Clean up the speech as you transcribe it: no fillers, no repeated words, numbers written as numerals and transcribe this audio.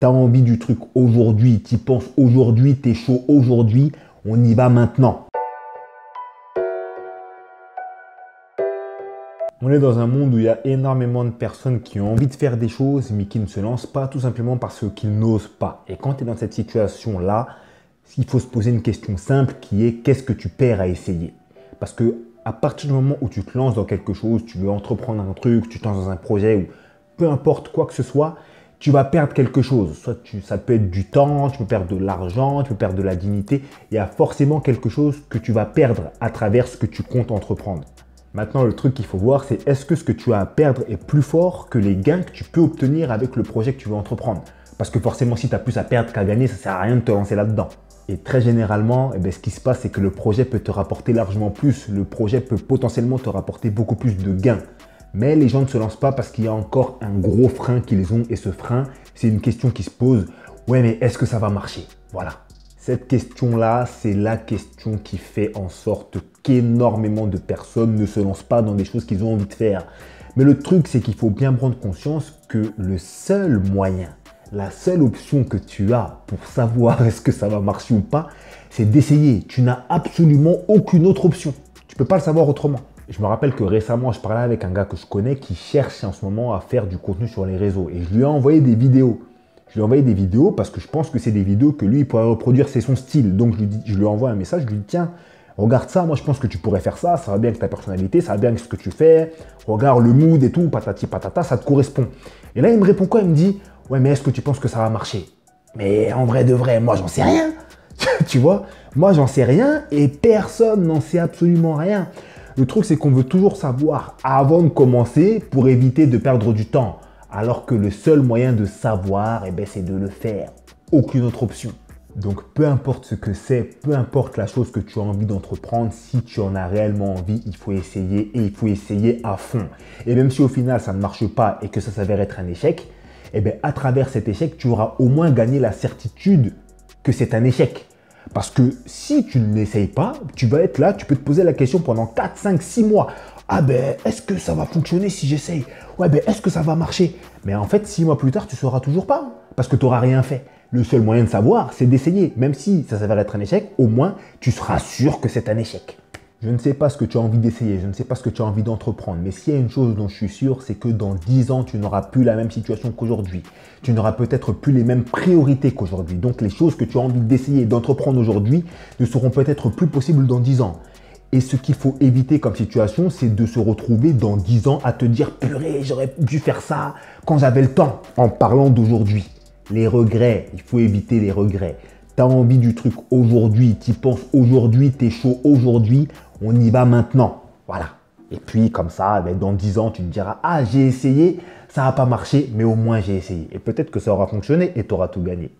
Tu as envie du truc aujourd'hui, tu y penses aujourd'hui, tu es chaud aujourd'hui, on y va maintenant. On est dans un monde où il y a énormément de personnes qui ont envie de faire des choses mais qui ne se lancent pas tout simplement parce qu'ils n'osent pas. Et quand tu es dans cette situation-là, il faut se poser une question simple qui est qu'est-ce que tu perds à essayer? Parce que à partir du moment où tu te lances dans quelque chose, tu veux entreprendre un truc, tu te lances dans un projet ou peu importe quoi que ce soit, tu vas perdre quelque chose. Soit ça peut être du temps, tu peux perdre de l'argent, tu peux perdre de la dignité. Il y a forcément quelque chose que tu vas perdre à travers ce que tu comptes entreprendre. Maintenant, le truc qu'il faut voir, c'est est-ce que ce que tu as à perdre est plus fort que les gains que tu peux obtenir avec le projet que tu veux entreprendre? Parce que forcément, si tu as plus à perdre qu'à gagner, ça ne sert à rien de te lancer là-dedans. Et très généralement, ce qui se passe, c'est que le projet peut te rapporter largement plus. Le projet peut potentiellement te rapporter beaucoup plus de gains. Mais les gens ne se lancent pas parce qu'il y a encore un gros frein qu'ils ont. Et ce frein, c'est une question qui se pose. Ouais, mais est-ce que ça va marcher? Voilà. Cette question-là, c'est la question qui fait en sorte qu'énormément de personnes ne se lancent pas dans des choses qu'ils ont envie de faire. Mais le truc, c'est qu'il faut bien prendre conscience que le seul moyen, la seule option que tu as pour savoir est-ce que ça va marcher ou pas, c'est d'essayer. Tu n'as absolument aucune autre option. Tu ne peux pas le savoir autrement. Je me rappelle que récemment, je parlais avec un gars que je connais qui cherche en ce moment à faire du contenu sur les réseaux. Et je lui ai envoyé des vidéos. Je lui ai envoyé des vidéos parce que je pense que c'est des vidéos que lui, il pourrait reproduire, c'est son style. Donc je lui envoie un message, je lui dis tiens, regarde ça, moi je pense que tu pourrais faire ça, ça va bien avec ta personnalité, ça va bien avec ce que tu fais, regarde le mood et tout, patati patata, ça te correspond. Et là il me répond quoi? Il me dit ouais mais est-ce que tu penses que ça va marcher? Mais en vrai de vrai, moi j'en sais rien. Tu vois, moi j'en sais rien et personne n'en sait absolument rien. Le truc c'est qu'on veut toujours savoir avant de commencer pour éviter de perdre du temps. Alors que le seul moyen de savoir, c'est de le faire. Aucune autre option. Donc peu importe ce que c'est, peu importe la chose que tu as envie d'entreprendre, si tu en as réellement envie, il faut essayer et il faut essayer à fond. Et même si au final ça ne marche pas et que ça s'avère être un échec, à travers cet échec, tu auras au moins gagné la certitude que c'est un échec. Parce que si tu ne l'essayes pas, tu vas être là, tu peux te poser la question pendant 4, 5, 6 mois. Ah est-ce que ça va fonctionner si j'essaye? Ouais, est-ce que ça va marcher? Mais en fait, 6 mois plus tard, tu ne sauras toujours pas, parce que tu n'auras rien fait. Le seul moyen de savoir, c'est d'essayer. Même si ça s'avère être un échec, au moins, tu seras sûr que c'est un échec. Je ne sais pas ce que tu as envie d'essayer, je ne sais pas ce que tu as envie d'entreprendre, mais s'il y a une chose dont je suis sûr, c'est que dans 10 ans, tu n'auras plus la même situation qu'aujourd'hui. Tu n'auras peut-être plus les mêmes priorités qu'aujourd'hui. Donc les choses que tu as envie d'essayer et d'entreprendre aujourd'hui ne seront peut-être plus possibles dans 10 ans. Et ce qu'il faut éviter comme situation, c'est de se retrouver dans 10 ans à te dire « Purée, j'aurais dû faire ça quand j'avais le temps » en parlant d'aujourd'hui. Les regrets, il faut éviter les regrets. Tu as envie du truc aujourd'hui, tu y penses aujourd'hui, tu es chaud aujourd'hui, on y va maintenant. Voilà. Et puis comme ça, dans 10 ans, tu te diras « Ah, j'ai essayé, ça n'a pas marché, mais au moins j'ai essayé. » Et peut-être que ça aura fonctionné et tu auras tout gagné.